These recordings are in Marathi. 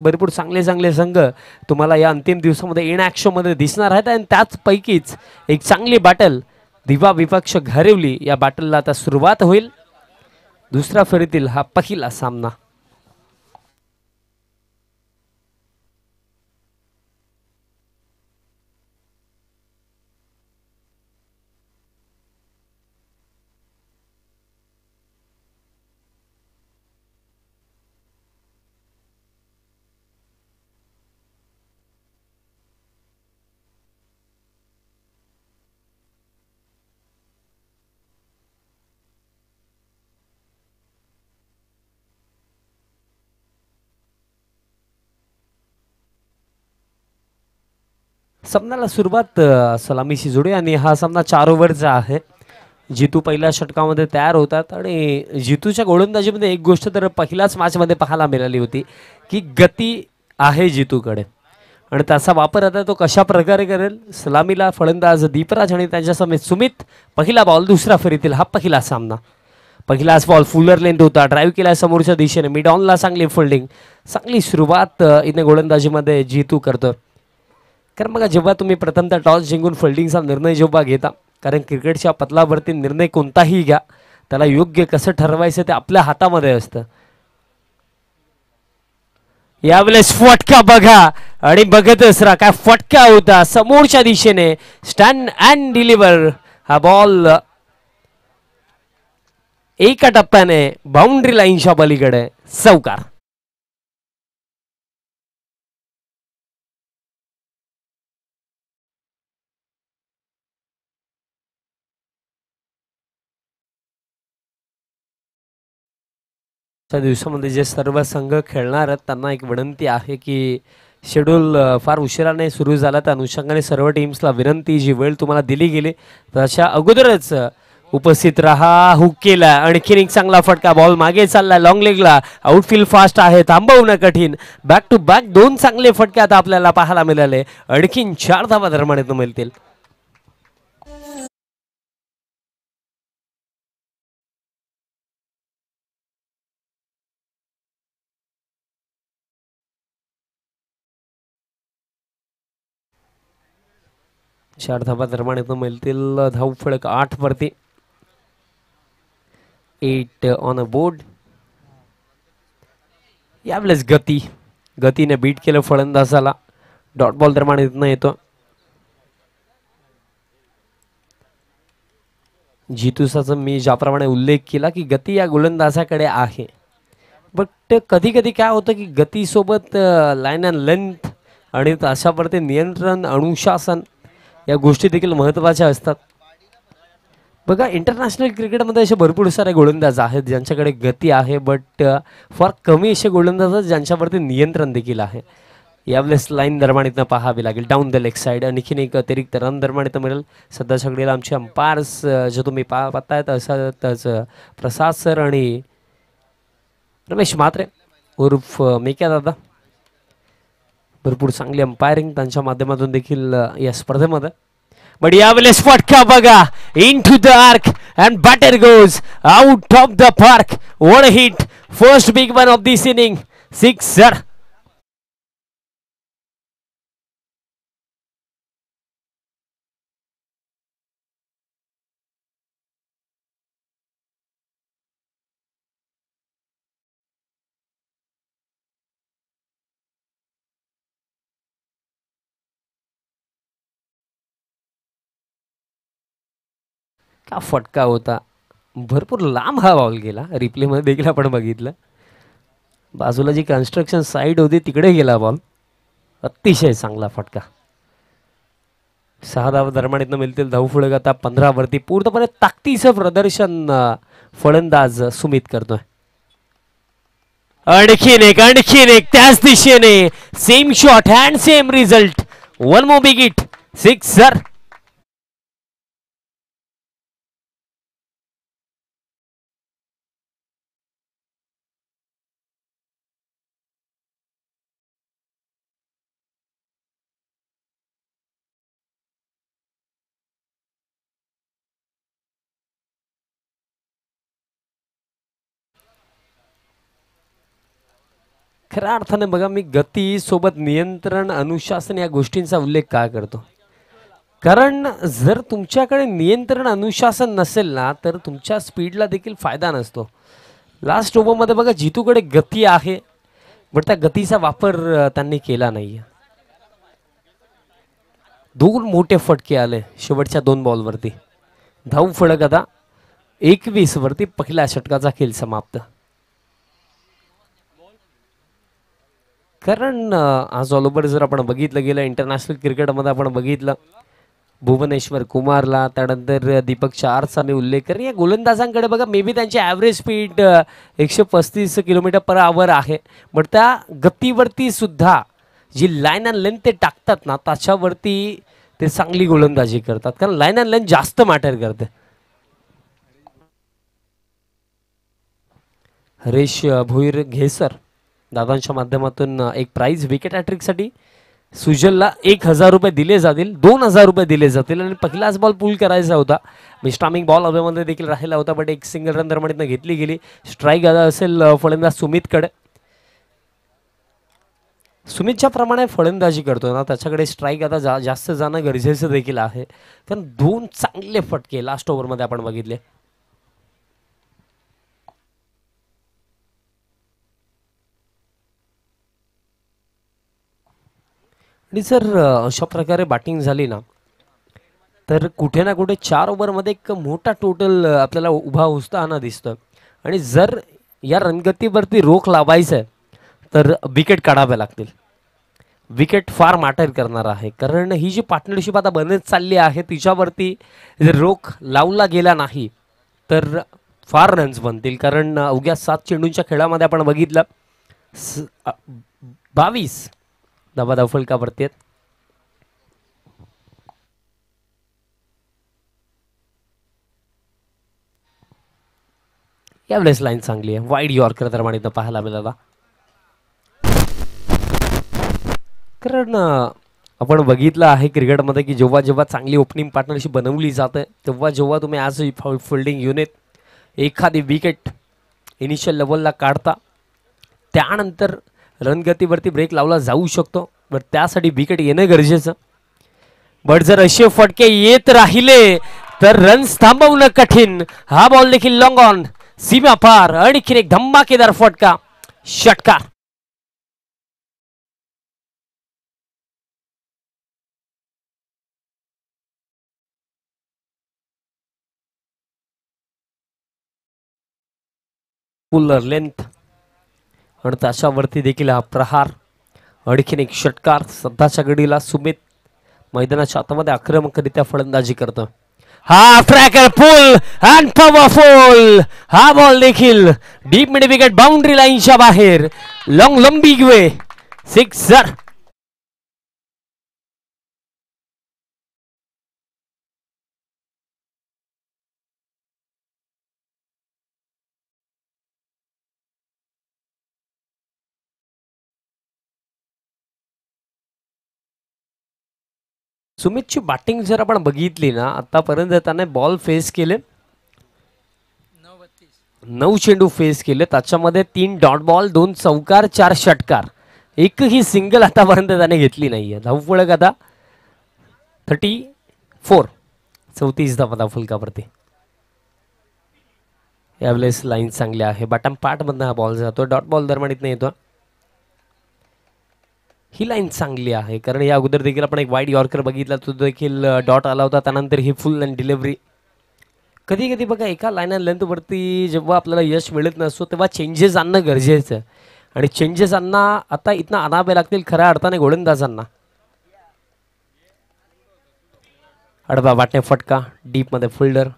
भरपूर चांगले चांगले संघ तुम्हाला या अंतिम दिवसामध्ये इन ॲक्शनमध्ये दिसणार आहेत आणि त्याचपैकीच एक चांगली बॅटल दिवा विपक्ष घारिवली या बॅटलला आता सुरुवात होईल. दुसऱ्या फेरीतील हा पहिला सामना. सामन्याला सुरुवात सलामीशी जोडी आणि हा सामना 4 ओव्हरचा आहे. जितू पहिल्या षटकामध्ये तयार होतात आणि जितूच्या गोलंदाजीमध्ये एक गोष्ट तर पहिल्याच मॅचमध्ये पाहायला मिळाली होती की गती आहे जितूकडे आणि त्याचा वापर आता तो कशा प्रकारे करेल. सलामीला फलंदाज दीपराज आणि त्यांच्यासमोर सुमित. पहिला बॉल दुसऱ्या फेरीतील हा पहिला सामना. पहिलाच बॉल फुलर लेंथ होता. ड्राईव्ह केला समोरच्या दिशेने. मिड ऑनला चांगली फिल्डिंग. चांगली सुरुवात इथे गोलंदाजीमध्ये जितू करतो. कारण बघा जेव्हा तुम्ही प्रथमतः टॉस जिंकून फिल्डिंगचा निर्णय जेव्हा घेता, कारण क्रिकेटच्या पतलावरती निर्णय कोणताही घ्या त्याला योग्य कसं ठरवायचं ते आपल्या हातामध्ये असतं. यावेळेस फटका बघा आणि बघतच राहा काय फटका होता समोरच्या दिशेने. Stand and deliver. हा बॉल एका टप्प्याने बाउंड्री लाईनच्या पलीकडे चौकार. दिवसामध्ये जे सर्व संघ खेळणार आहेत त्यांना एक विनंती आहे की शेड्यूल फार उशिराने सुरू झाला त्या अनुषंगाने सर्व टीम्सला विनंती जी वेळ तुम्हाला दिली गेली त्याच्या अगोदरच उपस्थित राहा. हुक केला आणखीन एक चांगला फटका. बॉल मागे चालला लॉंग लेगला. आउटफील्ड फास्ट आहे थांबवणं कठीण. बॅक टू बॅक 2 चांगले फटके आता आपल्याला पाहायला मिळाले. आणखीन 4 धावा धर्माने मिळतील. चार धावा धर्माने मिळतील. धाव फळक 8 वरती. 8 ऑन अ बोर्ड. यावेळेस गतीने बीट केलं फलंदाजाला. डॉट बॉल धर्माने येतो. जितूसाचा मी ज्याप्रमाणे उल्लेख केला की गती या गोलंदाजाकडे आहे. बट कधी कधी काय होतं की गतीसोबत लाईन अँड लेंथ आणि अशावरती नियंत्रण अनुशासन या गोष्टी देखील महत्त्वाच्या असतात. बघा इंटरनॅशनल क्रिकेटमध्ये असे भरपूर सारे गोलंदाज आहेत ज्यांच्याकडे गती आहे बट फार कमी असे गोलंदाज ज्यांच्यावरती नियंत्रण देखील आहे. यावेळेस लाईन दरम्यान पाहावी लागेल. डाऊन द लेग साईड आणखीन एक अतिरिक्त रन दरम्यान मिळेल. सध्या सगळेला आमचे अंपायर्स जो तुम्ही पाहतायत असाच प्रसाद सर आणि रमेश म्हात्रे उर्फ मेक्या दादा. भरपूर चांगली अंपायरिंग त्यांच्या माध्यमातून देखील या स्पर्धेमध्ये. बट यावेळेस फटका बघा into the arc and batter goes out of the park. One hit. First big one of this inning. Sixer. का फटका होता. भरपूर लांब हा बॉल गेला. रिप्लेमध्ये देखील आपण बघितलं. बाजूला जी कन्स्ट्रक्शन साईड होती तिकडे गेला बॉल. अतिशय चांगला फटका. 6 धावा दरम्यान मिळतील. धाव फळक आता 15 वरती. पूर्णपणे ताकदीचं प्रदर्शन फलंदाज सुमित करतोय. आणखीन एक त्याच दिशेने same shot and same result. One more big hit. Sixer. खऱ्या अर्थाने बघा, मी गती सोबत नियंत्रण अनुशासन या गोष्टींचा उल्लेख का करतो, कारण जर तुमच्याकडे नियंत्रण अनुशासन नसेल ना तर तुमच्या स्पीडला देखील फायदा नसतो. लास्ट ओव्हरमध्ये बघा जितूकडे गती आहे बट त्या गतीचा वापर त्यांनी केला नाही. 2 मोठे फटके आले शेवटच्या 2 बॉलवरती. धाव फलक आता 21 वरती पहिल्या षटकाचा खेळ समाप्त. कारण आज ऑल ओव्हर जर आपण बघितलं गेलं इंटरनॅशनल क्रिकेटमध्ये आपण बघितलं भुवनेश्वर कुमारला, त्यानंतर दीपक चारचा मी उल्लेख करेन. या गोलंदाजांकडे बघा मे बी त्यांची average speed 135 kilometre per hour आहे, बट त्या गतीवरती सुद्धा जी लाईन अँड लेंथ ते टाकतात ना त्याच्यावरती ते चांगली गोलंदाजी करतात, कारण लाईन अँड लेंथ जास्त मॅटर करते. हरेश भोईर घेसर दादांच्या माध्यमातून एक प्राइज विकेट हॅट्रिकसाठी सुजलला 1000 रुपये दिले जातील, 2000 रुपये दिले जातील आणि पहिलाच बॉल पूल करायचा होता. मिस्टामिंग बॉल हवेमध्ये देखील राहिला होता बट एक सिंगल रन दरम्यान घेतली गेली. स्ट्राईक आता असेल फलंदाज सुमितकडे. सुमित ज्या प्रमाणे फलंदाजी करतो ना त्याच्याकडे स्ट्राईक आता जास्त जाणं गरजेचं देखील आहे, कारण 2 चांगले फटके लास्ट ओव्हरमध्ये आपण बघितले. आणि जर अशा प्रकारे बॅटिंग झाली ना तर कुठे ना कुठे 4 ओव्हरमध्ये एक मोठा टोटल आपल्याला उभा असताना दिसतं. आणि जर या रणगतीवरती रोख लावायचं आहे तर विकेट काढाव्या लागतील. विकेट फार मॅटर करणार आहे, कारण ही जी पार्टनरशिप आता बनत चालली आहे तिच्यावरती जर रोख लावला गेला नाही तर फार रन्स बनतील. कारण अवघ्या 7 चेंडूंच्या खेळामध्ये आपण बघितलं 22 धावा फलकावरती आहेत. यावेळेस लाईन चांगली आहे, वाईड यॉर्कर दरम्यान इथं पाहायला मिळाला. कारण आपण बघितलं आहे क्रिकेटमध्ये की जेव्हा जेव्हा चांगली ओपनिंग पार्टनरशिप बनवली जाते तेव्हा जेव्हा तुम्ही ॲज अ फिल्डिंग युनिट एखादी विकेट इनिशियल लेवलला काढता त्यानंतर रणगतीवरती ब्रेक लावला जाऊ शकतो, बट त्यासाठी विकेट येणं गरजेचं. बट जर असे फटके येत राहिले तर रन्स थांबवणं कठीण. हा बॉल देखील लॉंग ऑन सीमा पार, आणखीन एक धमाकेदार फटका, षटकार. पुलर लेंथ आणि त्याच्यावरती देखील हा प्रहार, आणखीन एक षटकार. सध्याच्या घडीला सुमित मैदानाच्या आतमध्ये आक्रमकरित्या फलंदाजी करतो. हा ट्रॅकर पुल अँड पॉवरफुल. हा बॉल देखील डीप मिड विकेट बाउंड्री लाईनच्या बाहेर, लॉंग लंबी वे सिक्सर. सुमितची बॅटिंग जर आपण बघितली ना आतापर्यंत त्याने बॉल फेस केले 9 चेंडू फेस केले, त्याच्यामध्ये 3 डॉट बॉल, 2 चौकार, 4 षटकार, एकही सिंगल आतापर्यंत त्याने घेतली नाहीये. धावफलक आता 34, 34 धावा फलकावरती. यावेळेस लाईन चांगली आहे, बॉटम पार्ट मधनं हा बॉल जातो, डॉट बॉल दरम्यान इथं येतो. ही लाईन चांगली आहे, कारण या अगोदर देखील आपण एक वाईड यॉर्कर बघितला, तो देखील डॉट आला होता, त्यानंतर ही फुल लाईन डिलिव्हरी. कधी कधी बघा एका लाईन अँड लेंथवरती जेव्हा आपल्याला यश मिळत नसतो तेव्हा चेंजेस आणणं गरजेचं आहे, आणि चेंजेस आता इथनं आणावे लागतील खऱ्या अर्थाने गोलंदाजांना. अडबा वाटणे फटका डीप मध्ये फिल्डर,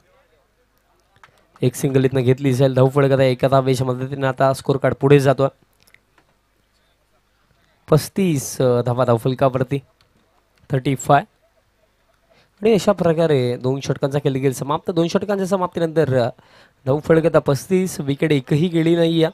एक सिंगल इथनं घेतली जाईल. धावफलक आता एका धावेच्या मदतीने आता स्कोर कार्ड पुढे जातो. 35 धावा धावफलकावरती 35. आणि अशा प्रकारे 2 षटकांचा खेळ गेला समाप्त. 2 षटकांच्या समाप्तीनंतर धावफलक आता 35, विकेट एकही गेली नाही.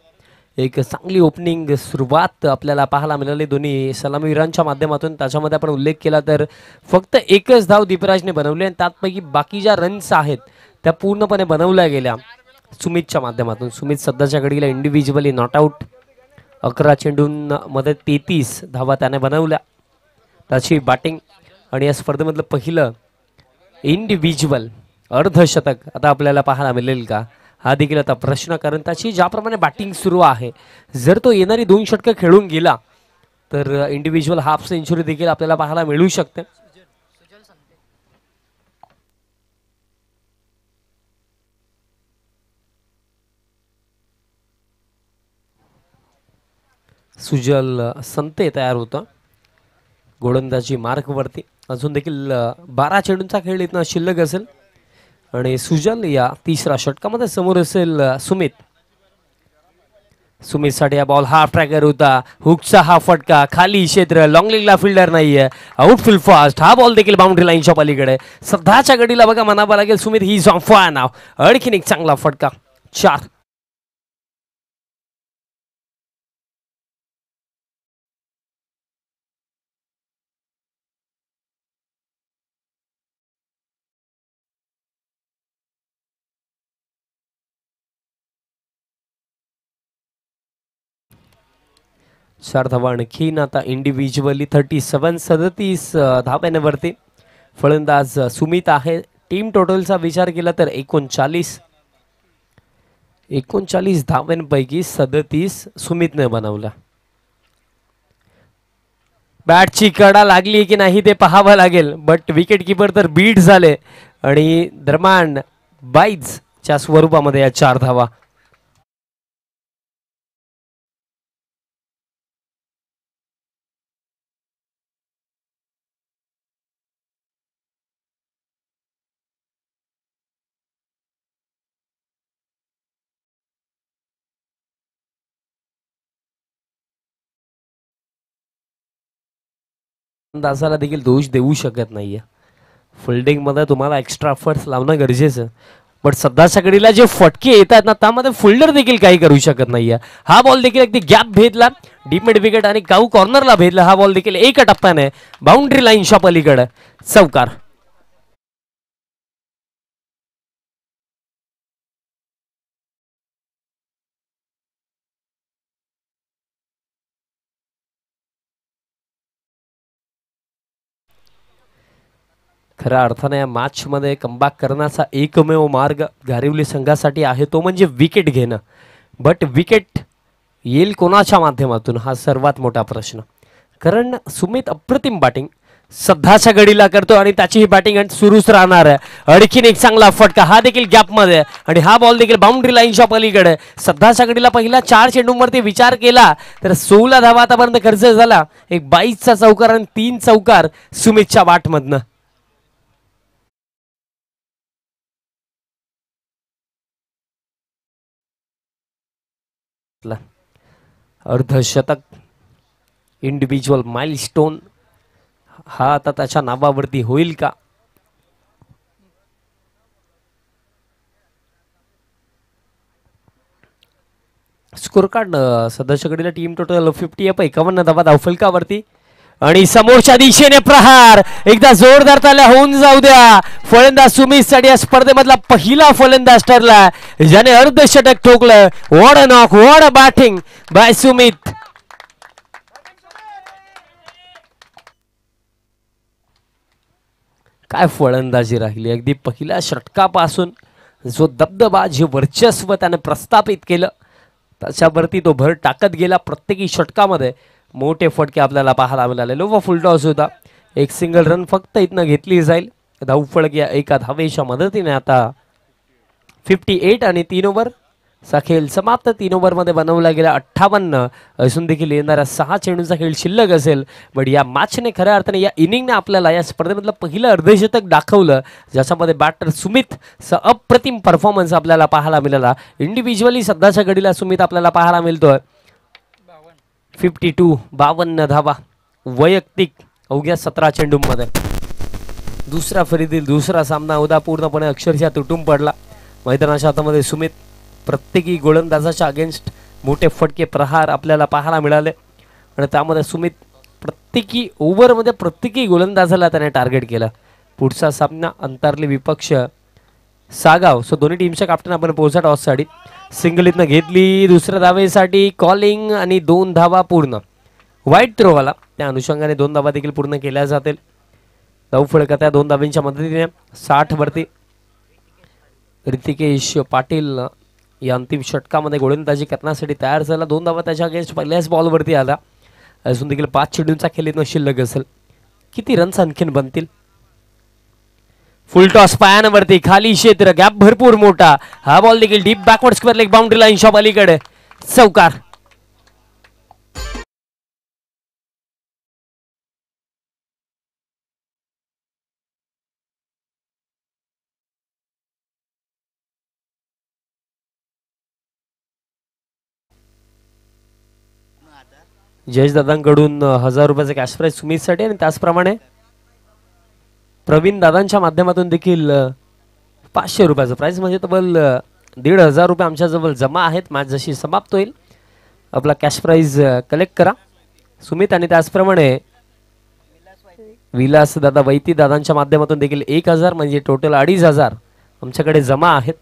एक चांगली ओपनिंग सुरुवात आपल्याला पाहायला मिळाली दोन्ही सलामीवीरांच्या माध्यमातून. त्याच्यामध्ये आपण उल्लेख केला तर फक्त एकच धाव दीपराजने बनवली, आणि त्यापैकी बाकी ज्या रन्स आहेत त्या पूर्णपणे बनवल्या गेल्या सुमितच्या माध्यमातून. सुमित सध्याच्या घडीला इंडिव्हिज्युअली नॉट आउट. 11 चेंडूंमध्ये 33 धावा त्याने बनवल्या. त्याची बॅटिंग आणि या स्पर्धेमधलं पहिलं इंडिव्हिज्युअल अर्धशतक आता आपल्याला पाहायला मिळेल का, हा देखील आता प्रश्न. कारण त्याची ज्याप्रमाणे बॅटिंग सुरू आहे, जर तो येणारी 2 षटकं खेळून गेला तर इंडिव्हिज्युअल हाफ सेंचुरी देखील आपल्याला पाहायला मिळू शकते. सुजल संते तयार होता गोलंदाजी मार्कवरती. अजून देखील 12 चेंडूंचा खेळ इथनं शिल्लक असेल आणि सुजल या तिसरा षटकामध्ये समोर असेल सुमित. सुमितसाठी हा बॉल हाफ ट्रॅकर होता, हुकचा हा फटका, खाली क्षेत्र, लॉंग लेगला फिल्डर नाहीये, आउटफील्ड फास्ट. हा बॉल देखील बाउंड्री लाईनच्या पलीकडे. सध्याच्या घडीला बघा म्हणावं लागेल सुमित ही ऑन फायर नाव. आणखीन एक चांगला फटका. 4. धावा आणखीन आता इंडिव्हिज्युअली 37 धाब्यावरती फलंदाज सुमित आहे. टीम टोटलचा विचार केला तर 39 धाव्यांपैकी 37 सुमितने बनवला. बॅटची कडा लागली की नाही ते पाहावं लागेल, बट विकेट किपर तर बीट झाले आणि दरम्यान बाईजच्या स्वरूपामध्ये या 4 धावा. दासाला देखील दोष देऊ शकत नाहीये. फिल्डिंग मध्ये तुम्हाला एक्स्ट्रा एफर्ट्स लावणं गरजेचं, बट सध्याच्या घडीला जे फटके येतात ना त्यामध्ये फिल्डर देखील काही करू शकत नाहीये. हा बॉल देखील अगदी गॅप भेदला, डीप मिड विकेट आणि काऊ कॉर्नरला भेदला. हा बॉल देखील एका टप्प्याने बाउंड्री लाईनच्या पलीकडे चौकार. खऱ्या अर्थाने या मॅच मध्ये कमबॅक करण्याचा एकमेव मार्ग गारिवली संघासाठी आहे तो म्हणजे विकेट घेणं. बट विकेट येईल कोणाच्या माध्यमातून हा सर्वात मोठा प्रश्न. कारण सुमित अप्रतिम बॅटिंग सध्याच्या घडीला करतो आणि त्याची ही बॅटिंग सुरूच राहणार आहे. आणखीन एक चांगला फटका, हा देखील गॅप मध्ये आणि हा बॉल देखील बाउंड्री लाईनच्या पलीकडे. सध्याच्या घडीला पहिला 4 चेंडूंवरती विचार केला तर 16 धावा आतापर्यंत खर्च झाला. एक 22चा चौकार आणि 3 चौकार सुमितच्या बॅटमधनं. अर्धशतक इंडिव्हिज्युअल माइलस्टोन हा आता त्याच्या नावावरती होईल का. स्कोर कार्ड सध्याच्या घडीला टीम टोटल 50 51 धावा धावफलकावरती आणि समोरच्या दिशेने प्रहार. एकदा जोरदार ताल्या होऊन जाऊ द्या. फलंदाज सुमित साठी या स्पर्धेमधला पहिला फलंदाज ठरला ज्याने अर्धशतक ठोकलं. What a knock, what a batting by Sumit. काय फलंदाजी राहिली. अगदी पहिल्या षटकापासून जो दबदबा, जे वर्चस्व त्याने प्रस्थापित केलं त्याच्यावरती तो भर टाकत गेला. प्रत्येकी षटकामध्ये मोठे फटके आपल्याला पाहायला मिळाले. लो फुल टॉस होता. एक सिंगल रन फक्त इथनं घेतली जाईल. धावफलक या एका धावेच्या मदतीने आता 58 आणि 3 ओव्हर चा खेळ समाप्त. 3 ओव्हरमध्ये बनवला गेला 58 असून देखील येणाऱ्या 6 चेंडूंचा खेळ शिल्लक असेल. बट या मॅचने खऱ्या अर्थाने या इनिंगने आपल्याला या स्पर्धेमधलं पहिलं अर्धशतक दाखवलं ज्याच्यामध्ये बॅटर सुमित अप्रतिम परफॉर्मन्स आपल्याला पाहायला मिळाला. इंडिव्हिज्युअली सध्याच्या घडीला सुमित आपल्याला पाहायला मिळतोय 52 धावा वैयक्तिक अवघ्या 17 चेंडूंमध्ये. दुसऱ्या फेरीतील दुसरा सामना होता पूर्णपणे अक्षरशः तुटून पडला. मैदानाच्या हातामध्ये सुमित प्रत्येकी गोलंदाजाच्या अगेन्स्ट मोठे फटके प्रहार आपल्याला पाहायला मिळाले आणि त्यामध्ये सुमित प्रत्येकी ओव्हरमध्ये प्रत्येकी गोलंदाजाला त्याने टार्गेट केलं. पुढचा सामना अंतरली विपक्ष सागाव. सो दोन्ही टीमच्या कॅप्टन आपण पोहोचा टॉस साठी. सिंगल इथनं घेतली, दुसऱ्या धावेसाठी कॉलिंग आणि 2 धावा पूर्ण. वाईट थ्रोवाला त्या अनुषंगाने 2 धावा देखील पूर्ण केल्या जातील. धावफलक त्या 2 धावांच्या मदतीने 60 वरती. ऋतिकेश पाटील या अंतिम षटकामध्ये गोलंदाजी करण्यासाठी तयार झाला. 2 धावा त्याच्या अगेन्स्ट पहिल्याच बॉलवरती आला. अजून देखील 5 चेंडूंचा खेळ इथनं शिल्लक असेल. किती रन्स आणखीन बनतील. फुल टॉस पायावरती, खाली क्षेत्र, गॅप भरपूर मोठा. हा बॉल देखील deep backward square leg boundary line shop अलीकडे चौकार. जयेश दादांकडून 1000 रुपयाचा कॅश प्राइज सुमितसाठी आणि त्याचप्रमाणे प्रवीण दादांच्या माध्यमातून देखील 500 रुपयाचं प्राइज म्हणजे तब्बल 1500 रुपये आमच्या जवळ जमा आहेत. मॅच जशी समाप्त होईल आपला कॅश प्राइज कलेक्ट करा सुमित. आणि त्याचप्रमाणे विलास दादा वैती दादांच्या माध्यमातून देखील 1000 म्हणजे टोटल 2500 आमच्याकडे जमा आहेत.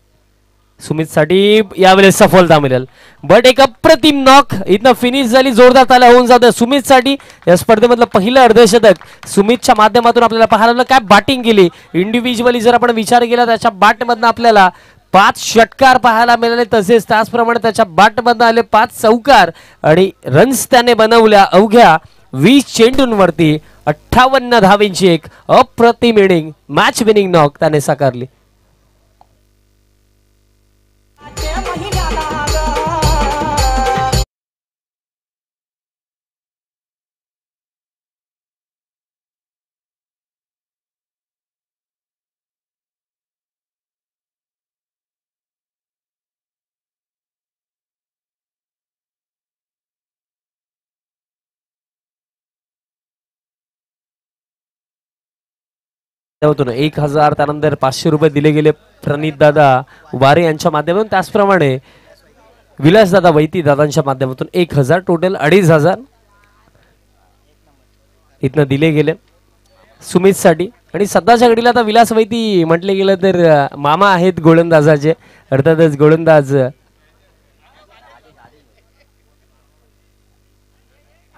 सुमितसाठी यावेळेस सफलता मिळेल. बट एक अप्रतिम नॉक इथनं फिनिश झाली. जोरदार ताल्या होऊन जातं सुमितसाठी. या स्पर्धेमधलं पहिलं अर्धशतक सुमितच्या माध्यमातून आपल्याला पाहायला काय बॅटिंग केली. इंडिव्हिज्युअली जर आपण विचार केला त्याच्या बॅटमधनं आपल्याला 5 षटकार पाहायला मिळाले. तसेच त्याचप्रमाणे त्याच्या बॅटमधनं आले 5 चौकार आणि रन्स त्याने बनवल्या अवघ्या 20 चेंडूंवरती. 58 धावेंची एक अप्रतिम इनिंग, मॅच विनिंग नॉक त्याने साकारली. होतो ना 1000. त्यानंतर 500 रुपये दिले गेले प्रणित दादा वारे यांच्या माध्यमातून. त्याचप्रमाणे विलास दादा वैती दादांच्या माध्यमातून 1000. टोटल 2500 इथनं दिले गेले सुमितसाठी. आणि सध्याच्या घडीला आता विलास वैती म्हटले गेलं तर मामा आहेत गोलंदाजाचे. अर्थातच गोलंदाज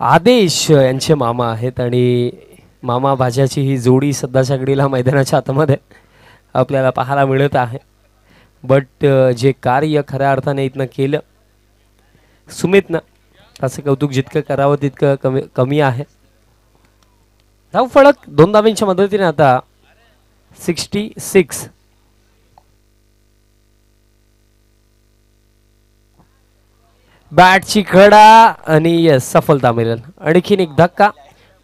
आदेश यांचे मामा आहेत आणि मामा भाज्याची ही जोडी सध्याच्या घडीला मैदानाच्या आतमध्ये आपल्याला पाहायला मिळत आहे. बट जे कार्य खऱ्या अर्थाने इथनं केलं सुमितनं त्याचं कौतुक जितकं करावं तितकं कमी आहे. धाव फळक 2 धावांच्या मदतीने आता 66. बॅटची कडा आणि यस सफलता मिळेल. आणखीन एक धक्का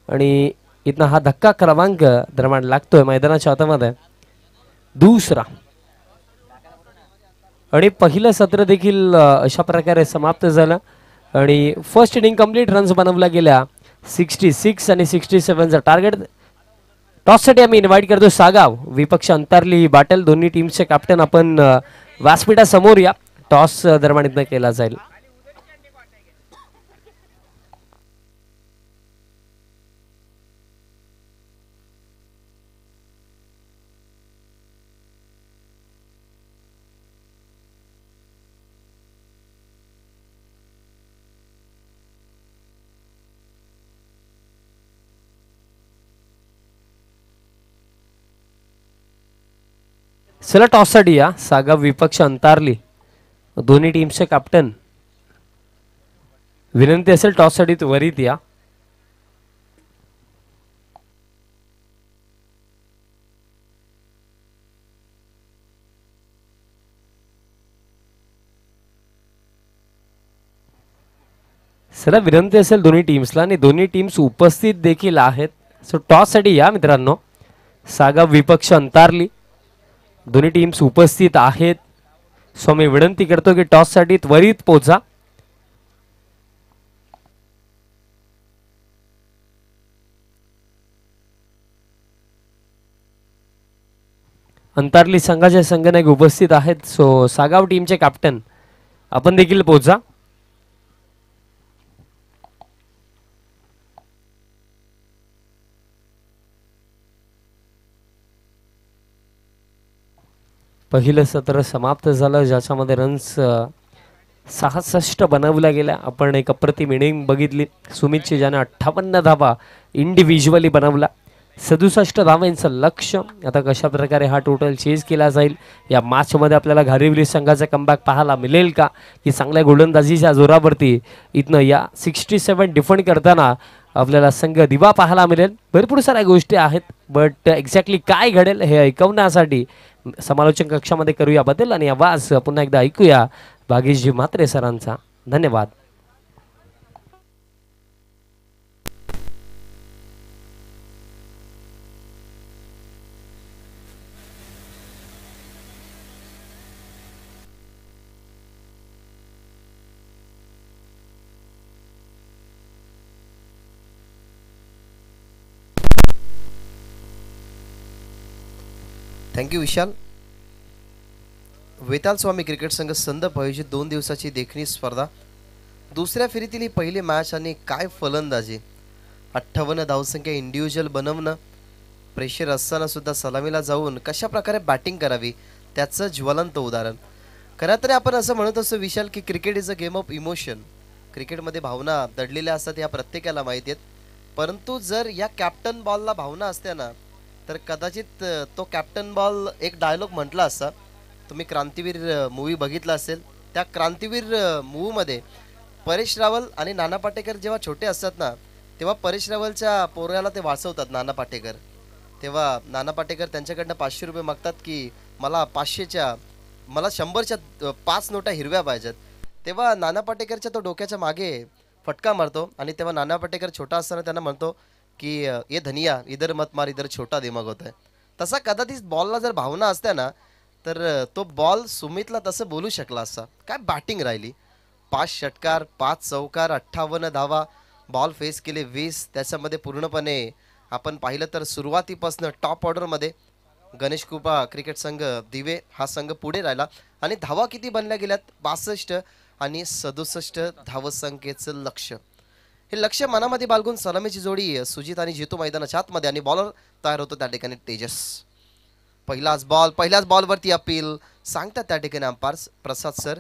आणि इथनं हा धक्का क्रमांक दरम्यान लागतोय मैदानाच्या आतमध्ये दुसरा. आणि पहिलं सत्र देखील अशा प्रकारे समाप्त झालं आणि फर्स्ट इनिंग कंप्लीट रन्स बनवल्या गेल्या 66 आणि 67चा टार्गेट. टॉससाठी आम्ही इन्व्हाइट करतो सागाव विपक्ष अंतरली बाटल. दोन्ही टीमचे कॅप्टन आपण व्यासपीठासमोर या. टॉस दरम्यान इथनं केला जाईल. चला टॉससाठी या. सागाव विपक्ष अंतरली दोन्ही टीमचे कॅप्टन. विनंती असेल टॉससाठी त्वरित या. चला विनंती असेल दोन्ही टीम्सला आणि दोन्ही टीम्स उपस्थित देखील आहेत. सो टॉससाठी या मित्रांनो. सागाव विपक्ष अंतरली दोन्ही टीम्स उपस्थित आहेत. सो मी विनंती करतो की टॉससाठी त्वरित पोहोचा. अंतरली संघाचे संघनायक उपस्थित आहेत. सो सागाव टीमचे कॅप्टन आपण देखील पोहोचा. पहिलं सत्र समाप्त झालं, ज्याच्यामध्ये रन्स 66 बनवल्या गेल्या. आपण एक अप्रतिम इनिंग बघितली. सुमितची ज्याने 58 धावा इंडिव्हिज्युअली बनवला. 67 धावांचं लक्ष. आता कशा प्रकारे हा टोटल चेज केला जाईल या मॅचमध्ये आपल्याला घारिवली संघाचा कमबॅक पाहायला मिळेल का, की चांगल्या गोलंदाजीच्या जोरावरती इथनं या 67 डिफेंड करताना आपल्याला संघ दिवा पाहायला मिळेल. भरपूर साऱ्या गोष्टी आहेत, बट एक्झॅक्टली काय घडेल हे ऐकवण्यासाठी समालोचन कक्षामध्ये करूया बदल आणि आवाज पुन्हा एकदा ऐकूया भागीशजी म्हात्रे सरांचा. धन्यवाद. थँक्यू विशाल. वेताल स्वामी क्रिकेट संघ संदप आयोजित 2 दिवसाची देखणी स्पर्धा. दुसऱ्या फेरीतील ही पहिली मॅच आणि काय फलंदाजी. 58 धावसंख्या इंडिव्हिज्युअल बनवणं, प्रेशर असताना सुद्धा सलामीला जाऊन कशा प्रकारे बॅटिंग करावी त्याचं ज्वलंत उदाहरण. खरं तर आपण असं म्हणत असतो विशाल की cricket is a game of emotion. क्रिकेटमध्ये भावना दडलेल्या असतात या प्रत्येकाला माहिती आहेत. परंतु जर या कॅप्टन बॉलला भावना असत्या ना तर कदाचित तो कॅप्टन बॉल एक डायलॉग म्हटला असता. तुम्ही क्रांतीवीर मूवी बघितला असेल. त्या क्रांतीवीर मूवीमध्ये परेश रावल आणि नाना पाटेकर जेव्हा छोटे असतात ना तेव्हा परेश रावलच्या पोराला ते वाचवतात नाना पाटेकर. तेव्हा नाना पाटेकर त्यांच्याकडनं 500 रुपये मागतात की मला 500च्या मला 100च्या 5 नोटा हिरव्या पाहिजेत. तेव्हा नाना पाटेकरच्या तो डोक्याच्या मागे फटका मारतो आणि तेव्हा नाना पाटेकर छोटा असताना त्यांना म्हणतो की ये धनिया इधर मत मार इधर छोटा दिमाग होता है. तसा कदाचित बॉलला जर भावना असत्या ना तर तो बॉल सुमितला तसं बोलू शकला असता. काय बॅटिंग राहिली. 5 षटकार 5 चौकार 58 धावा. बॉल फेस केले 20. त्याच्यामध्ये पूर्णपणे आपण पाहिलं तर सुरुवातीपासून टॉप ऑर्डरमध्ये गणेश कृपा क्रिकेट संघ दिवे हा संघ पुढे राहिला. आणि धावा किती बनल्या गेल्यात 62 आणि 67 धावसंख्येचं लक्ष. हे लक्ष मनामध्ये बाळगून सलामीची जोडी सुजित आणि जितू मैदानाच्या आतमध्ये आणि बॉलर तयार होतो त्या ठिकाणी तेजस. पहिल्याच बॉलवरती अपील सांगतात त्या ठिकाणी अंपायर्स प्रसाद सर.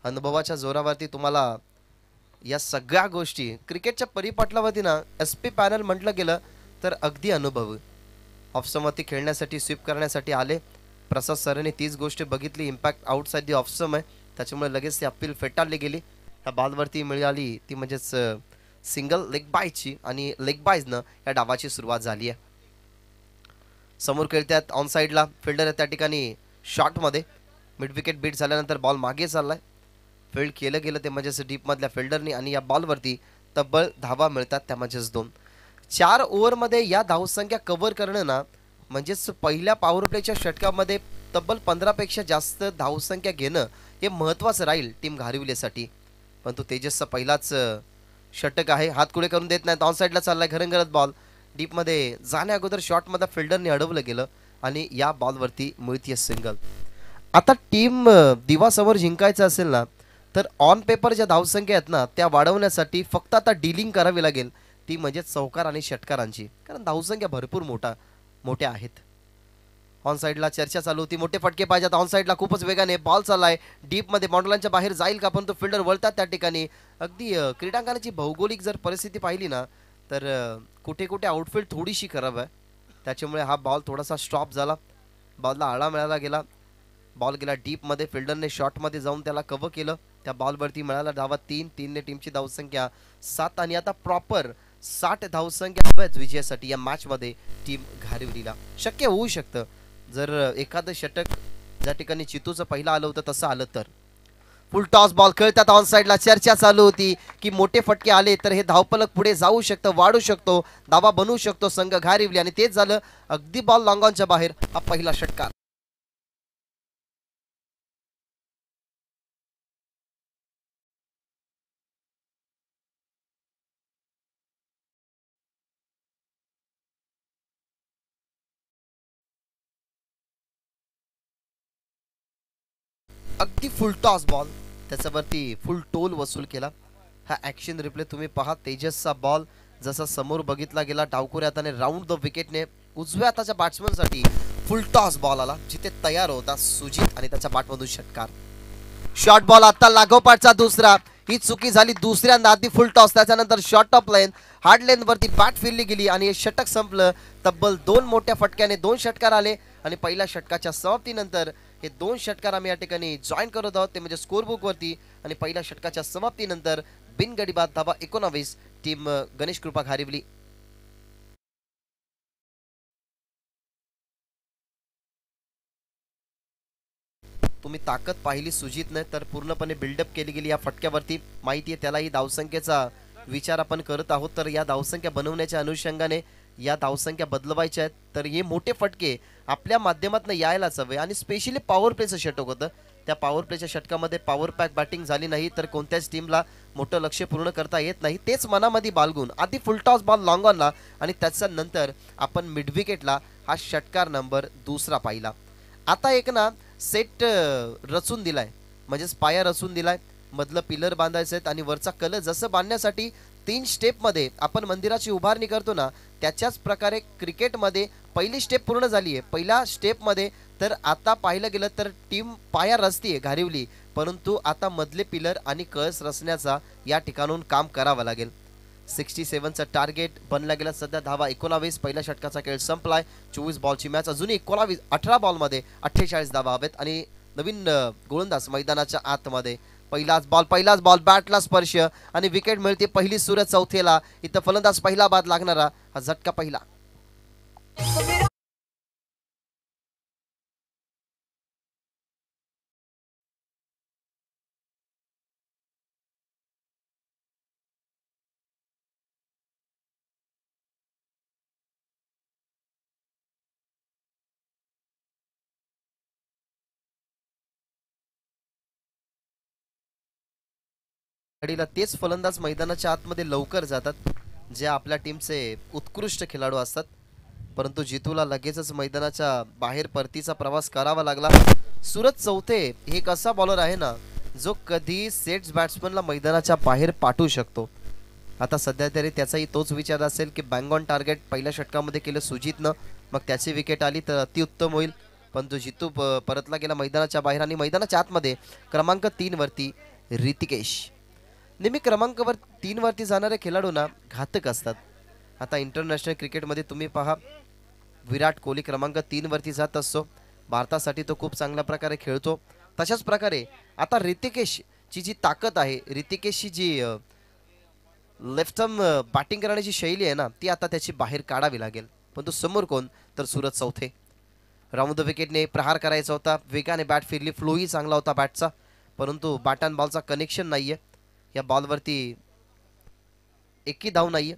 अनुभवाच्या जोरावरती तुम्हाला या सगळ्या गोष्टी क्रिकेटच्या परिपाटलावरती ना SP पॅनल म्हटलं गेलं तर अगदी अनुभव. ऑफस्टमवरती खेळण्यासाठी स्वीप करण्यासाठी आले. प्रसाद सरांनी तीच गोष्ट बघितली. इम्पॅक्ट आउटसाइड दी ऑफस्टम आहे त्याच्यामुळे लगेच ती अपील फेटाळली गेली. ह्या बॉलवरती मिळाली ती म्हणजेच सिंगल लेग बायची आणि लेग बायजनं या डावाची सुरुवात झाली आहे. समोर खेळतात ऑन साईडला फिल्डर आहे त्या ठिकाणी शॉटमध्ये. मिड विकेट बीट झाल्यानंतर बॉल मागे चाललाय. फील्ड केलं गेलं ते म्हणजेच डीपमधल्या फिल्डरनी आणि या बॉलवरती तब्बल धावा मिळतात त्या म्हणजेच 2. 4 ओव्हरमध्ये या धावसंख्या कव्हर करणं ना म्हणजेच पहिल्या पॉवर प्लेच्या षटकामध्ये तब्बल 15पेक्षा जास्त धावसंख्या घेणं हे महत्त्वाचं राहील टीम घारिवलीसाठी. परंतु तेजसचा पहिलाच षटक आहे. हातकुळे करून देत नाहीत. ऑन साईडला चाललाय घरंगळत बॉल. डीपमध्ये जाण्या अगोदर शॉटमध्ये फिल्डरने अडवलं गेलं आणि या बॉलवरती मिळतीये सिंगल. आता टीम दिवासमोर जिंकायचं असेल ना तर ऑन पेपर ज्या धावसंख्या आहेत ना त्या वाढवण्यासाठी फक्त आता डीलिंग करावी लागेल ती म्हणजे चौकार आणि षटकारांची. कारण धावसंख्या भरपूर मोठ्या आहेत. ऑन साईडला चर्चा चालू होती. मोठे फटके पाहिजेत. ऑन साईडला खूपच वेगाने बॉल चाललाय. डीपमध्ये बाउंड्रीच्या बाहेर जाईल का पण तो फिल्डर वळतात त्या ठिकाणी. अगदी क्रीडांगणाची भौगोलिक जर परिस्थिती पाहिली ना तर कुठे कुठे आउटफील्ड थोडीशी खराब आहे. त्याच्यामुळे हा बॉल थोडासा स्टॉप झाला. बॉलला आळा मिळाला गेला. बॉल गेला डीपमध्ये. फिल्डरने शॉटमध्ये जाऊन त्याला कव्हर केलं. त्या बॉलवरती मिळाला धावा 3 ने टीमची धावसंख्या 7 आणि आता प्रॉपर 60 धावसंख्या हव्याच विजयासाठी या मॅचमध्ये टीम घारिवलीला. शक्य होऊ शकतं जर एखादं षटक ज्या ठिकाणी चितूचं पहिलं आलं होतं तसं आलं तर. फुल टॉस बॉल खेळतात ऑन साईडला. चर्चा चालू होती की मोठे फटके आले तर हे धावपलक पुढे जाऊ शकतं, वाढू शकतो, धावा बनवू शकतो संघ घारिवली आणि तेच झालं. अगदी बॉल लॉंग ऑनच्या बाहेर. हा पहिला षटकार. अगदी फुल टॉस बॉल त्याच्यावरती फुल टोल वसूल केला. हा ॲक्शन रिप्ले तुम्ही पहा. तेजसचा बॉल जसा समोर बघितला गेला डावखुऱ्या हाताने राऊंड द विकेटने उजव्या हाताच्या बॅट्समनसाठी फुल टॉस बॉल आला, जिथे तयार होता सुजित आणि त्याच्या बॅटमधून षटकार. शॉर्ट बॉल आता लागोपाठचा दुसरा, ही चुकी झाली दुसऱ्यांदा. आधी फुल टॉस, त्याच्यानंतर short of line, hard line वरती बॅट फिरली गेली आणि हे षटक संपलं. तब्बल 2 मोठ्या फटक्याने 2 षटकार आले आणि पहिल्या षटकाच्या समाप्तीनंतर हे 2 षटकार आम्ही या ठिकाणी जॉईन करत आहोत, ते म्हणजे स्कोर बुक वरती. आणि पहिल्या षटकाच्या समाप्तीनंतर बिनगडी बाद धाबा 19, टीम गणेश कृपा घारिवली. तुम्ही ताकद पाहिली सुजितने, तर पूर्णपणे बिल्डअप केली गेली या फटक्यावरती. माहिती आहे त्यालाही धावसंख्येचा विचार आपण करत आहोत, तर या धावसंख्या बनवण्याच्या अनुषंगाने या धावसंख्या बदलवायच्या आहेत. तर हे मोठे फटके आपल्या माध्यमातून यायलाच हवे. आणि स्पेशली पॉवर प्लेचं षटक होतं, त्या पॉवर प्लेच्या षटकामध्ये पॉवर पॅक बॅटिंग झाली नाही तर कोणत्याच टीमला मोठं लक्ष पूर्ण करता येत नाही. तेच मनामध्ये बाळगून आधी फुलटॉस बॉल लॉंग ऑनला आणि त्याच्यानंतर आपण मिड विकेटला हा षटकार नंबर 2 पाहिला. आता एक ना सेट रचून दिलाय, म्हणजेच पाया रचून दिलाय, मधलं पिलर बांधायचं आहेत आणि वरचा कलर जसं बांधण्यासाठी 3 स्टेपमध्ये आपण मंदिराची उभारणी करतो ना, त्याच्याच प्रकारे क्रिकेटमध्ये पहिली स्टेप पूर्ण झाली आहे. पहिल्या स्टेपमध्ये तर आता पाहिलं गेलं तर टीम पाया रचतीये घारिवली, परंतु आता मधले पिलर आणि कळस रचण्याचा या ठिकाणून काम करावं लागेल. 67चं टार्गेट बनला गेला. सध्या धावा 19. पहिल्या षटकाचा खेळ संपलाय. 24 बॉलची मॅच, अजूनही 18 बॉलमध्ये 48 धावा हवेत आणि नवीन गोलंदाज मैदानाच्या आतमध्ये. पहिलाच बॉल बॅटला स्पर्श आणि विकेट मिळते पहिली सूरज चौथेला. इथं फलंदाज पहिला बाद लागणारा, हा झटका पहिला. कडीला तेच फलंदाज मैदानाच्या आतमध्ये लवकर जातात, जे आपल्या टीमचे उत्कृष्ट खेळाडू असतात. परंतु जितूला लगेचच मैदानाच्या बाहेर परतीचा प्रवास करावा लागला. सूरज चौथे हे एक असा बॉलर आहे ना, जो कधी सेट्स बॅट्समनला मैदानाच्या बाहेर पाठवू शकतो. आता सध्या तरी त्याचाही तोच विचार असेल की बँग ऑन टार्गेट पहिल्या षटकामध्ये केलं सुजितनं, मग त्याची विकेट आली तर अतिउत्तम होईल. परंतु जितू परतला गेला मैदानाच्या बाहेर आणि मैदानाच्या आतमध्ये क्रमांक 3 वरती ऋतिकेश. नेहमी क्रमांकावर 3 वरती जाणारे खेळाडूंना घातक असतात. आता इंटरनॅशनल क्रिकेटमध्ये तुम्ही पहा, विराट कोहली क्रमांक 3 वरती जात असतो, भारतासाठी तो खूप चांगल्या प्रकारे खेळतो. तशाच प्रकारे आता ऋतिकेशची जी ताकद आहे, ऋतिकेशची जी लेफ्ट आर्म बॅटिंग करण्याची शैली आहे ना, ती आता त्याची बाहेर काढावी लागेल. परंतु समोर कोण, तर सूरज चौथे. राऊंड द विकेटने प्रहार करायचा होता, वेगाने बॅट फिरली, फ्लोही चांगला होता बॅटचा, परंतु बॅट अँड बॉलचा कनेक्शन नाहीये. या बॉलवरती एकही धाव नाहीये,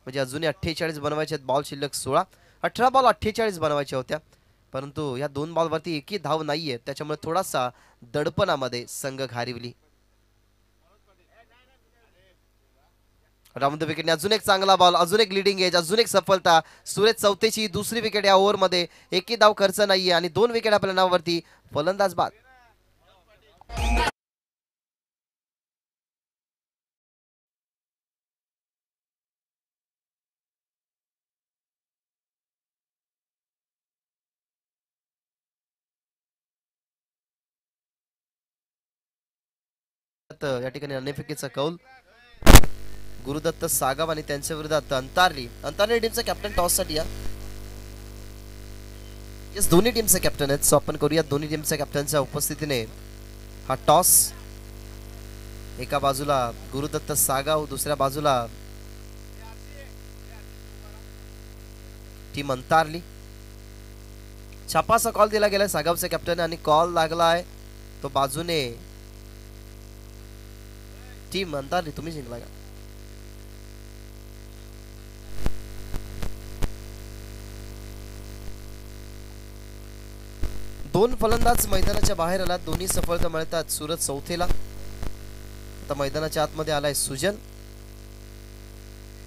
म्हणजे अजूनही 48 बनवायचे आहेत. बॉल शिल्लक 16, 18 बॉल 48 बनवायच्या होत्या, परंतु या 2 बॉलवरती एकही धाव नाहीये. त्याच्यामुळे थोडासा दडपणामध्ये संघ घारिवली. राऊंड द विकेटने अजून एक चांगला बॉल, अजून एक लीडिंग एज, अजून एक सफलता. सूरज चौथेची दुसरी विकेट या ओव्हरमध्ये. एकही धाव खर्च नाहीये आणि 2 विकेट आपल्या नावावरती. फलंदाज बाद. या ठिकाणी अनफिकेचा कौल. गुरुदत्त सागाव आणि त्यांच्या विरोधात अंतारली टीमचा कॅप्टन टॉस साठी या. येस, दोन्ही टीमचे कॅप्टन आहेत. सो आपण करूया दोन्ही टीमच्या कॅप्टनच्या उपस्थितीने हा टॉस. एका बाजूला गुरुदत्त सागाव, दुसऱ्या बाजूला टीम अंतारली. छापाचा कॉल दिला गेलाय सागावच्या कॅप्टन आणि कॉल लागलाय तो बाजूने टीम अंतारली. तुम्ही जिंकला का? दोन फलंदाज मैदानाच्या बाहेर आला, दोन्ही सफलता मिळतात सूरज चौथेला. आता मैदानाच्या आतमध्ये आलाय सुजन.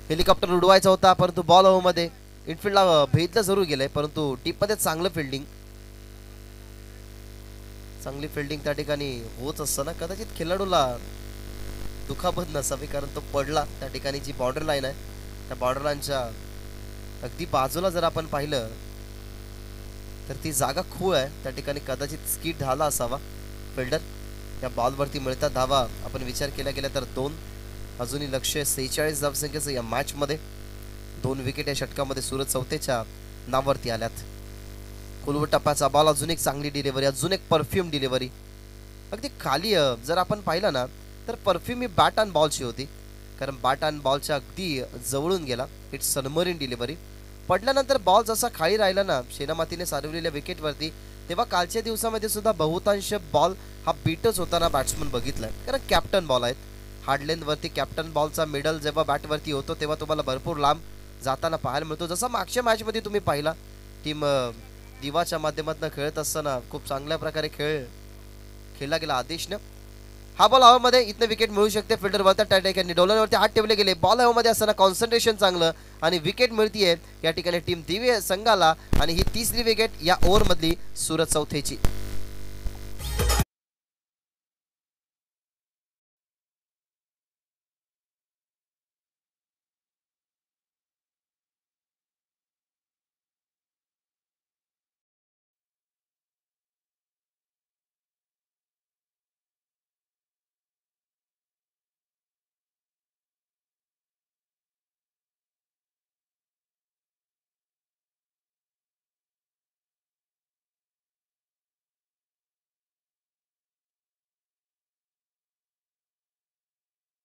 हेलिकॉप्टर उडवायचा होता, परंतु बॉल ओव्हर मध्ये इनफिल्डला भेदलं जरूर गेलंय, परंतु टीम मध्ये चांगली फिल्डिंग त्या ठिकाणी होत असताना कदाचित खेळाडूला दुखापत नसावी, कारण तो पडला. त्या ठिकाणी जी बॉर्डर लाईन आहे, त्या बॉर्डर लाईनच्या अगदी बाजूला जर आपण पाहिलं तर ती जागा खूळ आहे, त्या ठिकाणी कदाचित स्किट झाला असावा. फिल्डर या बॉलवरती मिळतात धावा. आपण विचार केला गेला तर 2. अजूनही लक्ष 46 धावसंख्येचं या मॅचमध्ये. 2 विकेट या षटकामध्ये सूरज चौथेच्या नावावरती आल्यात. खोलवर टप्प्याचा बॉल, अजून एक चांगली डिलिव्हरी, अजून एक परफ्यूम डिलिव्हरी. अगदी खाली जर आपण पाहिलं ना तर परफ्यूम ही बॅट अँड बॉलची होती, कारण बॅट अँड बॉलच्या अगदी जवळून गेला. It's submarine delivery. पडल्यानंतर बॉल जसा खाली राहिला ना शेनामातीने सारवलेल्या विकेटवरती, तेव्हा कालच्या दिवसामध्ये सुद्धा बहुतांश बॉल हा बीटच होताना बॅट्समन बघितलाय, कारण कॅप्टन बॉल आहेत. हार्ड लेंथवरती कॅप्टन बॉलचा मिडल जेव्हा बॅटवरती होतो तेव्हा तुम्हाला भरपूर लांब जाताना पाहायला मिळतो. जसा मागच्या मॅचमध्ये तुम्ही पाहिला टीम दिवाच्या माध्यमातून खेळत असताना खूप चांगल्या प्रकारे खेळला गेला आदेशनं. हा बॉल हवेमध्ये, इथनं विकेट मिळू शकते. फिल्डर वरती त्या ठिकाणी डॉलरवरती हात ठेवले गेले. बॉल हवेमध्ये असताना कॉन्सन्ट्रेशन चांगलं आणि विकेट मिळतीये या ठिकाणी टीम दिवे संघाला. आणि ही 3री विकेट या ओव्हरमधली सूरज चौथेची.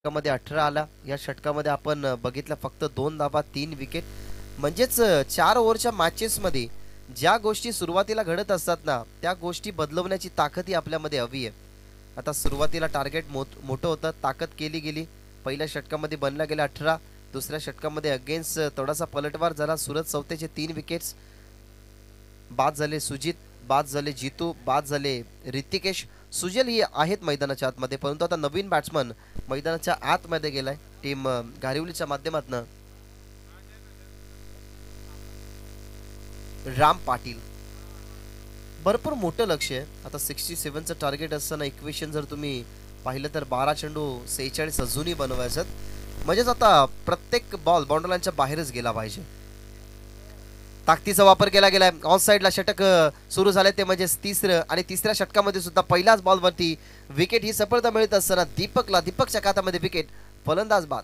मध्ये 18 आला. या षटकामध्ये आपण बघितलं फक्त 2 धावा 3 विकेट. म्हणजेच 4 ओव्हरच्या मॅचेस मध्ये ज्या गोष्टी सुरुवातीला घडत असतात ना त्या गोष्टी बदलवण्याची ताकद ही आपल्यामध्ये हवी आहे. आता सुरुवातीला टार्गेट मोठं होतं, ताकद केली गेली. पहिल्या षटकामध्ये बनला गेला 18. दुसऱ्या षटकामध्ये अगेन्स्ट थोडासा पलटवार झाला. सूरज चौथेचे 3 विकेट्स बाद झाले. सुजित बाद झाले, जितू बाद झाले, ऋतिकेश, सुजल ही आहेत मैदानाच्या आतमध्ये, परंतु आता नवीन बॅट्समन मैदानाच्या आतमध्ये गेलाय टीम घारिवलीच्या माध्यमातून. राम पाटील. भरपूर मोठं लक्ष आहे. आता 67चं टार्गेट असताना इक्वेशन जर तुम्ही पाहिलं तर 12 चेंडू 46 अजूनही बनवायचं. म्हणजेच आता प्रत्येक बॉल बाउंड्रीलाईनच्या बाहेरच गेला पाहिजे. ताकदीचा वापर केला गेलाय. ऑन साइडला षटक सुरू झाले ते म्हणजे 3रं आणि 3ऱ्या षटकामध्ये सुद्धा पहिल्याच बॉलवरती विकेट ही सफलता मिळत असताना दीपकच्या खात्यामध्ये विकेट. फलंदाज बाद.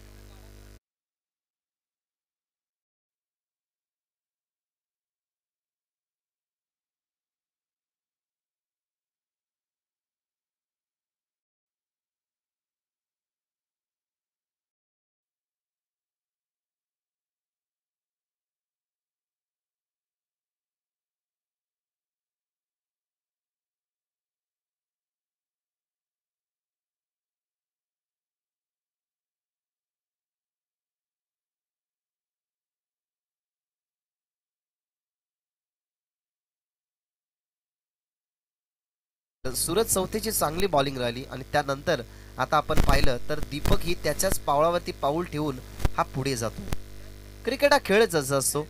सूरज चौथेची चांगली बॉलिंग राहिली आणि त्यानंतर आता आपण पाहिलं तर दीपक ही त्याच्याच पावलावरती पाऊल ठेवून हा पुढे जातो. क्रिकेट हा खेळच जसा असतो,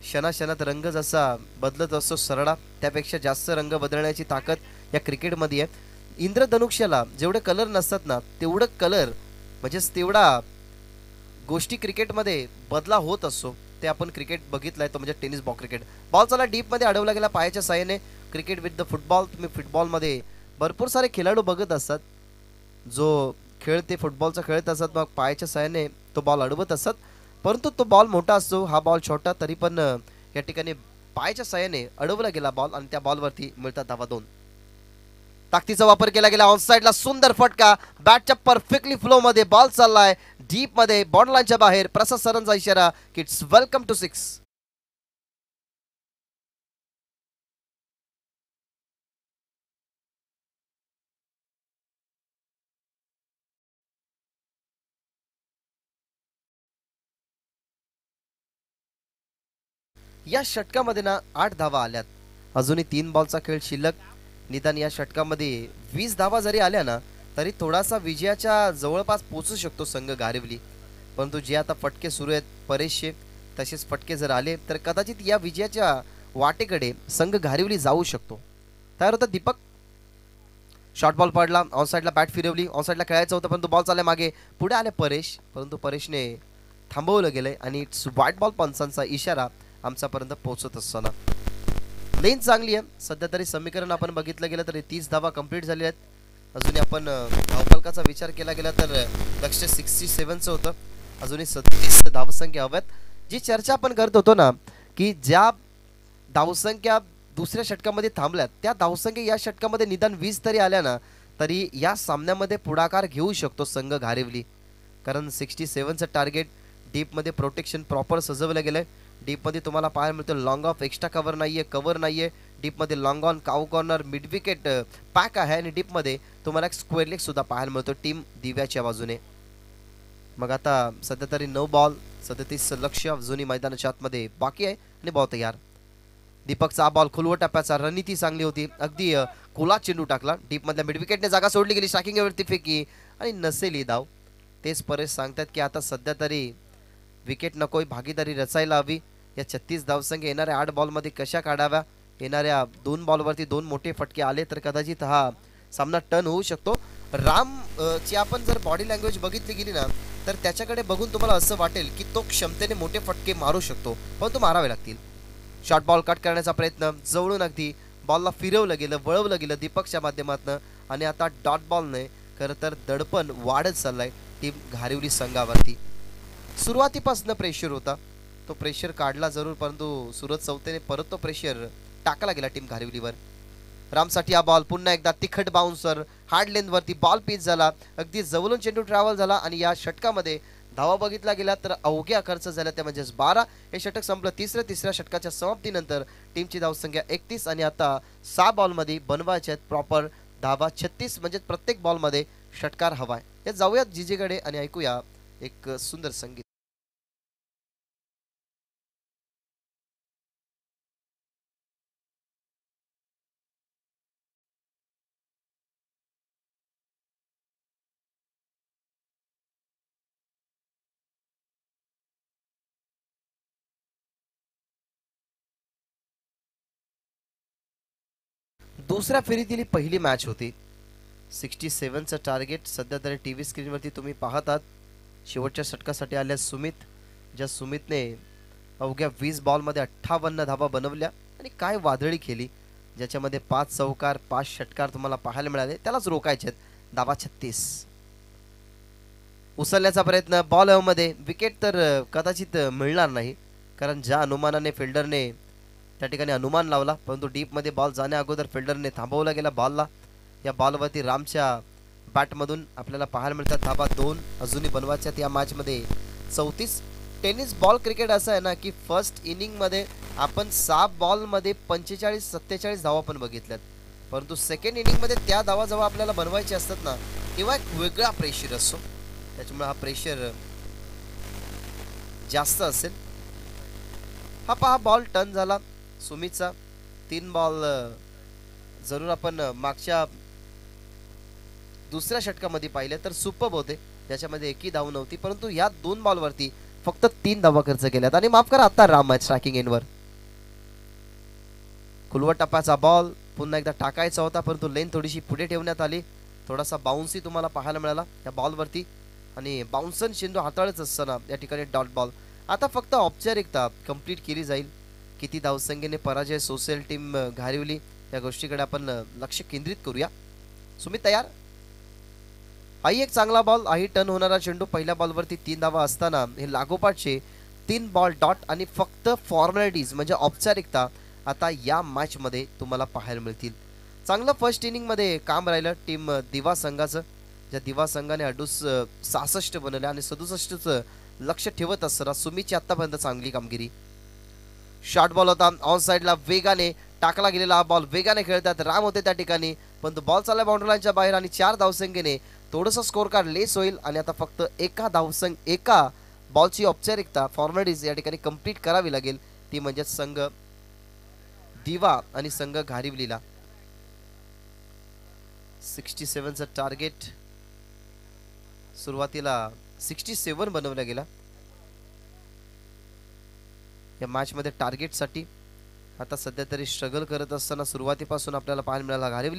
क्षणाक्षणात रंग जसा बदलत असतो सरळा, त्यापेक्षा जास्त रंग बदलण्याची ताकद या क्रिकेटमध्ये आहे. इंद्रधनुष्याला जेवढे कलर नसतात ना तेवढं कलर म्हणजेच तेवढा गोष्टी क्रिकेटमध्ये बदला होत असतो. ते आपण क्रिकेट बघितलंय तो म्हणजे टेनिस बॉल क्रिकेट. बॉल चला डीपमध्ये अडवला गेला पायाच्या साहाय्याने. Cricket with the football. तुम्ही फुटबॉलमध्ये भरपूर सारे खेळाडू बघत असतात जो खेळ ते फुटबॉलचा खेळत असतात, मग पायाच्या साहाय्याने तो बॉल अडवत असतात, परंतु तो बॉल मोठा असतो, हा बॉल छोटा, तरी पण या ठिकाणी पायाच्या साहाय्याने अडवला गेला बॉल आणि त्या बॉलवरती मिळतात धावा 2. ताकदीचा वापर केला गेला. ऑन साइडला सुंदर फटका, बॅटच्या परफेक्टली फ्लो मध्ये बॉल चाललाय डीप मध्ये बॉर्डरलाईनच्या बाहेर. प्रसाद सरांचा इशारा की इट्स वेलकम टू 6. या षटकामध्ये ना 8 धावा आल्यात. अजूनही 3 बॉलचा खेळ शिल्लक. निदान या षटकामध्ये 20 धावा जरी आल्या ना तरी थोडासा विजयाच्या जवळपास पोहोचू शकतो संघ घारिवली. परंतु जे आता फटके सुरू आहेत परेशचे, तसेच फटके जर आले तर कदाचित या विजयाच्या वाटेकडे संघ घारिवली जाऊ शकतो. तयार होता दीपक. शॉर्ट बॉल पडला, ऑन साइडला बॅट फिरवली, ऑन साइडला खेळायचं होतं परंतु बॉल चालले मागे. पुढे आले परेश, परंतु परेशने थांबवलं गेलंय आणि इट्स व्हाईट बॉल. पंचांचा इशारा आमच्यापर्यंत पोहोचत असताना लेन चांगली आहे सध्या तरी. समीकरण आपण बघितलं गेलं तर 30 धावा कंप्लीट झाली आहेत. अजूनही आपण धावफलकाचा विचार केला गेला तर लक्ष्य 67चं होतं. अजूनही 37 धावसंख्या हव्यात. जी चर्चा आपण करत होतो ना की ज्या धावसंख्या दुसऱ्या षटकामध्ये थांबल्यात त्या धावसंख्या या षटकामध्ये निदान 20 तरी आल्या ना तरी या सामन्यामध्ये पुढाकार घेऊ शकतो संघ घारिवली. कारण 67चं टार्गेट, डीपमध्ये प्रोटेक्शन प्रॉपर सजवलं गेलंय. डीपमध्ये तुम्हाला पाहायला मिळतं लॉंग ऑफ एक्स्ट्रा कव्हर नाहीये, कव्हर नाहीये. डीपमध्ये long on, cow corner, mid wicket pack आहे आणि डीपमध्ये तुम्हाला एक स्क्वेअर लेग सुद्धा पाहायला मिळतो टीम दिव्याच्या बाजूने. मग आता सध्या तरी 9 बॉल 37 लक्ष जुनी मैदानाच्या आतमध्ये बाकी आहे आणि बॉल तयार. दीपकचा बॉल खुलवट टप्प्याचा, रणनीती चांगली होती. अगदी खुला चेंडू टाकला. डीपमधल्या मिड विकेटने जागा सोडली गेली. स्ट्रायकिंगवरती फेकी आणि नसेल ही धाव. तेच परेश सांगतात की आता सध्या तरी विकेट नकोय, भागीदारी रचायला हवी. या 36 धावसंख्या येणाऱ्या 8 बॉलमध्ये कशा काढाव्या. येणाऱ्या 2 बॉलवरती 2 मोठे फटके आले तर कदाचित हा सामना टर्न होऊ शकतो. राम ची आपण जर बॉडी लँग्वेज बघितली गेली ना तर त्याच्याकडे बघून तुम्हाला असं वाटेल की तो क्षमतेने मोठे फटके मारू शकतो, पण तो मारावे लागतील. शॉर्ट बॉल कट करण्याचा प्रयत्न, जवळून अगदी बॉलला फिरवलं गेलं, वळवलं गेलं दीपकच्या माध्यमातून. आणि आता डॉट बॉलने खरं तर दडपण वाढत चाललंय टीम घारिवली संघावरती. सुरुवातीपासून प्रेशर होता, तो प्रेशर काढला जरूर, परंतु सुरत चौथेने परत तो प्रेशर टाकला गेला टीम घारिवलीवर. रामसाठी हा बॉल पुन्हा एकदा तिखट बाउन्सर, हार्ड लेंथवरती बॉल पिच झाला. अगदी जवळून चेंडू ट्रॅव्हल झाला आणि या षटकामध्ये धावा बघितला गेला तर अवघ्या खर्च झाला त्या म्हणजेच 12. हे षटक संपलं. तिसऱ्या षटकाच्या समाप्तीनंतर टीमची धावसंख्या 31 आणि आता 6 बॉलमध्ये बनवायचे आहेत प्रॉपर धावा 36, म्हणजे प्रत्येक बॉलमध्ये षटकार हवाय. हे जाऊयात जीजेकडे आणि ऐकूया एक सुंदर संगीत. दुसऱ्या फेरीतील पहिली मॅच होती. 67चं टार्गेट सध्या तरी टीव्ही स्क्रीनवरती तुम्ही पाहतात. शेवटच्या षटकासाठी आल्या सुमित, ज्या सुमितने अवघ्या 20 बॉलमध्ये 58 धावा बनवल्या आणि काय वादळी केली, ज्याच्यामध्ये 5 चौकार 5 षटकार तुम्हाला पाहायला मिळाले. त्यालाच रोखायचे आहेत. धावा 36. उचलण्याचा प्रयत्न, बॉल मध्ये विकेट तर कदाचित मिळणार नाही, कारण ज्या अनुमानाने फिल्डरने त्या ठिकाणी अनुमान लावला, परंतु डीपमध्ये बॉल जाण्या अगोदर फिल्डरने थांबवला गेला बॉलला. या बॉलवरती रामच्या बॅटमधून आपल्याला पाहायला मिळतात धाबा 2 अजूनही बनवायच्यात या मॅचमध्ये. 34. टेनिस बॉल क्रिकेट असं आहे ना की फर्स्ट इनिंगमध्ये आपण 6 बॉलमध्ये 45-47 धावा पण बघितल्यात, परंतु सेकंड इनिंगमध्ये त्या धावा जेव्हा आपल्याला बनवायचे असतात ना तेव्हा एक वेगळा प्रेशर असतो. त्याच्यामुळे हा प्रेशर जास्त असेल. हा पहा बॉल टर्न झाला सुमितचा. 3 बॉल जरूर आपण मागच्या दुसऱ्या षटकामध्ये पाहिले तर सुपर्ब होते, ज्याच्यामध्ये एकही धाव नव्हती, परंतु या 2 बॉलवरती फक्त 3 धावा खर्च केल्यात. आणि माफ करा आता राम आहे स्ट्रायकिंग एंडवर. खुलवट टप्प्याचा बॉल पुन्हा एकदा टाकायचा होता, परंतु लेन थोडीशी पुढे ठेवण्यात आली. थोडासा बाउन्सही तुम्हाला पाहायला मिळाला या बॉलवरती आणि बाउन्सन चेंडू हाताळत असताना या ठिकाणी डॉट बॉल. आता फक्त औपचारिकता कंप्लीट केली जाईल. किती धावसंख्येने पराजय सोसेल टीम घारिवली या गोष्टीकडे आपण लक्ष केंद्रित करूया. सुमित तयार. हाही एक चांगला बॉल, हाही टर्न होणारा चेंडू. पहिल्या बॉलवरती 3 धावा असताना हे लागोपाठचे 3 बॉल डॉट आणि फक्त फॉर्मॅलिटीज म्हणजे औपचारिकता आता या मॅच मध्ये तुम्हाला पाहायला मिळतील. चांगलं फर्स्ट इनिंग मध्ये काम राहिलं टीम दिवा संघाचं, ज्या दिवा संघाने 66 बनवले आणि 67चं लक्ष ठेवत असताना सुमितची आतापर्यंत चांगली कामगिरी. शॉर्ट बॉल होता ऑन साइडला, वेगाने टाकला गेलेला हा बॉल. वेगाने खेळतात राम होते त्या ठिकाणी, पण तो बॉल चालला बाउंड्री लाईनच्या बाहेर आणि 4 धावसंख्येने थोडंसं स्कोर कार्ड लेस होईल. आणि आता फक्त एका बॉलची औपचारिकता फॉर्मॅलिटीज या ठिकाणी कंप्लीट करावी लागेल, ती म्हणजे संघ दिवा आणि संघ घारिवलीला. 67चं टार्गेट सुरुवातीला 67 बनवला गेला या मॅच मध्ये टार्गेटसाठी. आता सध्या तरी स्ट्रगल करत असताना सुरुवातीपासून आपल्याला पाहायला मिळाला घारिवली.